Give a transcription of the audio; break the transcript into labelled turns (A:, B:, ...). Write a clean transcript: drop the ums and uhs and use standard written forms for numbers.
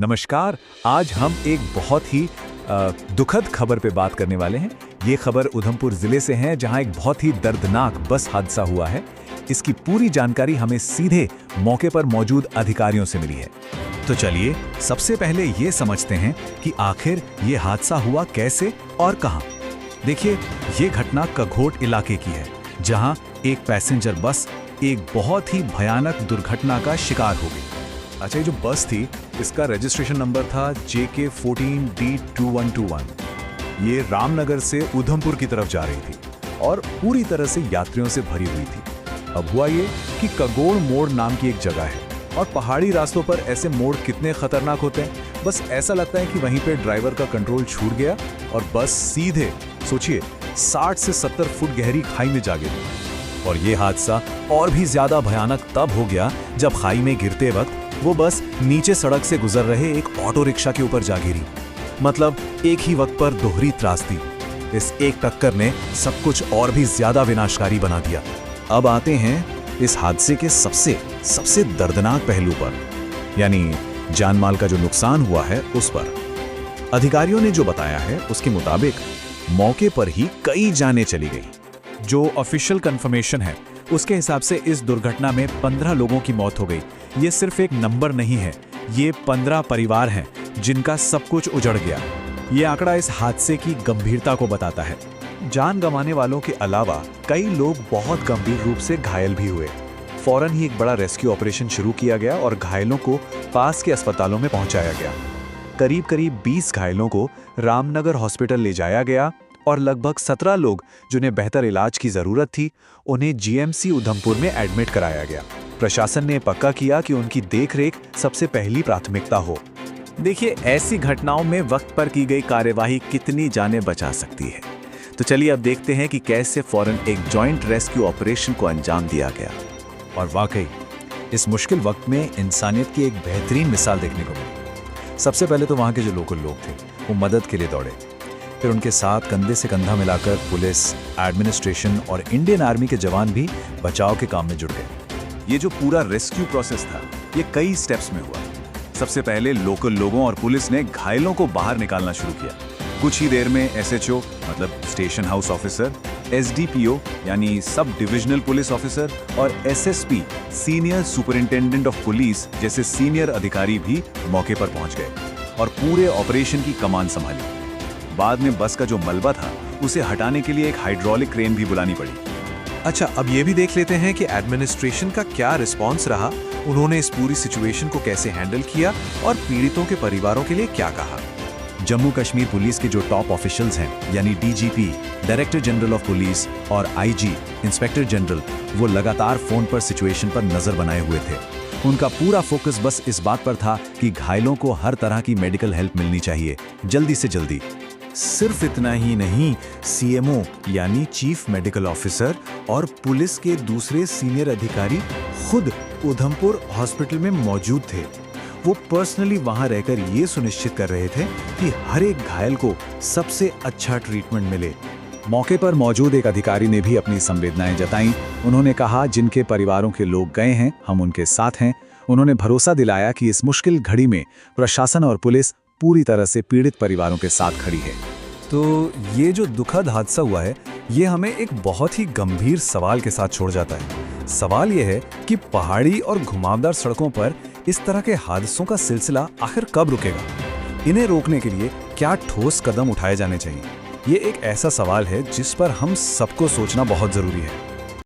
A: नमस्कार। आज हम एक बहुत ही दुखद खबर पे बात करने वाले हैं। ये खबर उधमपुर जिले से है, जहां एक बहुत ही दर्दनाक बस हादसा हुआ है। इसकी पूरी जानकारी हमें सीधे मौके पर मौजूद अधिकारियों से मिली है। तो चलिए सबसे पहले ये समझते हैं कि आखिर ये हादसा हुआ कैसे और कहां। देखिए, ये घटना कघोट इलाके की है, जहां एक पैसेंजर बस एक बहुत ही भयानक दुर्घटना का शिकार हो गई। अच्छा, ये जो बस थी, इसका रजिस्ट्रेशन नंबर था JK14D2121। ये रामनगर से उधमपुर की तरफ जा रही थी और पूरी तरह से यात्रियों से भरी हुई थी। अब हुआ ये कि कगोड़ मोड़ नाम की एक जगह है, और पहाड़ी रास्तों पर ऐसे मोड़ कितने खतरनाक होते हैं। बस ऐसा लगता है कि वहीं पे ड्राइवर का कंट्रोल छूट गया और बस सीधे, सोचिए, 60 से 70 फुट गहरी खाई में जा गिरी। और ये हादसा और भी ज्यादा भयानक तब हो गया जब खाई में गिरते वक्त वो बस नीचे सड़क से गुजर रहे एक ऑटो रिक्शा के ऊपर जा गिरी। मतलब एक ही वक्त पर दोहरी त्रासदी। इस एक टक्कर ने सब कुछ और भी ज्यादा विनाशकारी बना दिया। अब आते हैं इस हादसे के सबसे दर्दनाक पहलू पर, यानी जानमाल का जो नुकसान हुआ है उस पर। अधिकारियों ने जो बताया है उसके मुताबिक मौके पर ही कई जानें चली गई। जो ऑफिशियल कंफर्मेशन है उसके हिसाब से इस दुर्घटना में 15 लोगों की मौत हो गई। ये सिर्फ एक नंबर नहीं है, ये 15 परिवार हैं जिनका सब कुछ उजड़ गया। ये आंकड़ा इस हादसे की गंभीरता को बताता है। जान गंवाने वालों के अलावा कई लोग बहुत गंभीर रूप से घायल भी हुए। फौरन ही एक बड़ा रेस्क्यू ऑपरेशन शुरू किया गया और घायलों को पास के अस्पतालों में पहुंचाया गया। करीब 20 घायलों को रामनगर हॉस्पिटल ले जाया गया और लगभग 17 लोग जिन्हें बेहतर इलाज की जरूरत थी, उन्हें जीएमसी उधमपुर में एडमिट कराया गया। प्रशासन ने पक्का किया कि उनकी देखरेख सबसे पहली प्राथमिकता हो। देखिए, ऐसी घटनाओं में वक्त पर की गई कार्यवाही कितनी जानें बचा सकती है। तो चलिए अब देखते हैं कि कैसे फौरन एक जॉइंट रेस्क्यू ऑपरेशन को अंजाम दिया गया। और वाकई इस मुश्किल वक्त में इंसानियत की एक बेहतरीन मिसाल देखने को मिली। सबसे पहले तो वहाँ के जो लोकल लोग थे वो मदद के लिए दौड़े। फिर उनके साथ कंधे से कंधा मिलाकर पुलिस, एडमिनिस्ट्रेशन और इंडियन आर्मी के जवान भी बचाव के काम में जुट गए। ये जो पूरा रेस्क्यू प्रोसेस था, ये कई स्टेप्स में हुआ। सबसे पहले लोकल लोगों और पुलिस ने घायलों को बाहर निकालना शुरू किया। कुछ ही देर में एसएचओ मतलब स्टेशन हाउस ऑफिसर, एसडीपीओ यानी सब डिविजनल पुलिस ऑफिसर और SSP senior superintendent of police जैसे सीनियर अधिकारी भी मौके पर पहुंच गए और पूरे ऑपरेशन की कमान संभाली। बाद में बस का जो मलबा था उसे हटाने के लिए एक हाइड्रोलिक क्रेन भी बुलानी पड़ी।
B: अच्छा, अब ये भी देख लेते हैं कि एडमिनिस्ट्रेशन का क्या रिस्पांस रहा। उन्होंने इस पूरी सिचुएशन को कैसे हैंडल किया और पीड़ितों के परिवारों के लिए क्या कहा।
A: जम्मू कश्मीर पुलिस के जो टॉप ऑफिशियल्स हैं, यानी DGP, director general of police और आईजी, इंस्पेक्टर जनरल, वो लगातार फोन पर सिचुएशन पर नजर बनाए हुए थे। उनका पूरा फोकस बस इस बात पर था कि घायलों को हर तरह की मेडिकल हेल्प मिलनी चाहिए, जल्दी से जल्दी। सिर्फ इतना ही नहीं, सीएमओ यानी चीफ मेडिकल ऑफिसर और पुलिस के दूसरे सीनियर अधिकारी खुद उधमपुर हॉस्पिटल में मौजूद थे। वो पर्सनली वहां रहकर ये सुनिश्चित कर रहे थे कि हर एक घायल को सबसे अच्छा ट्रीटमेंट मिले। मौके पर मौजूद एक अधिकारी ने भी अपनी संवेदनाएं जताईं। उन्होंने कहा, जिनके परिवारों के लोग गए हैं, हम उनके साथ हैं। उन्होंने भरोसा दिलाया कि इस मुश्किल घड़ी में प्रशासन और पुलिस पूरी तरह से पीड़ित परिवारों के साथ खड़ी है। तो ये जो दुखद हादसा हुआ है, ये हमें एक बहुत ही गंभीर सवाल के साथ छोड़ जाता है। सवाल ये है कि पहाड़ी और घुमावदार सड़कों पर इस तरह के हादसों का सिलसिला आखिर कब रुकेगा? इन्हें रोकने के लिए क्या ठोस कदम उठाए जाने चाहिए? ये एक ऐसा सवाल है जिस पर हम सबको सोचना बहुत जरूरी है।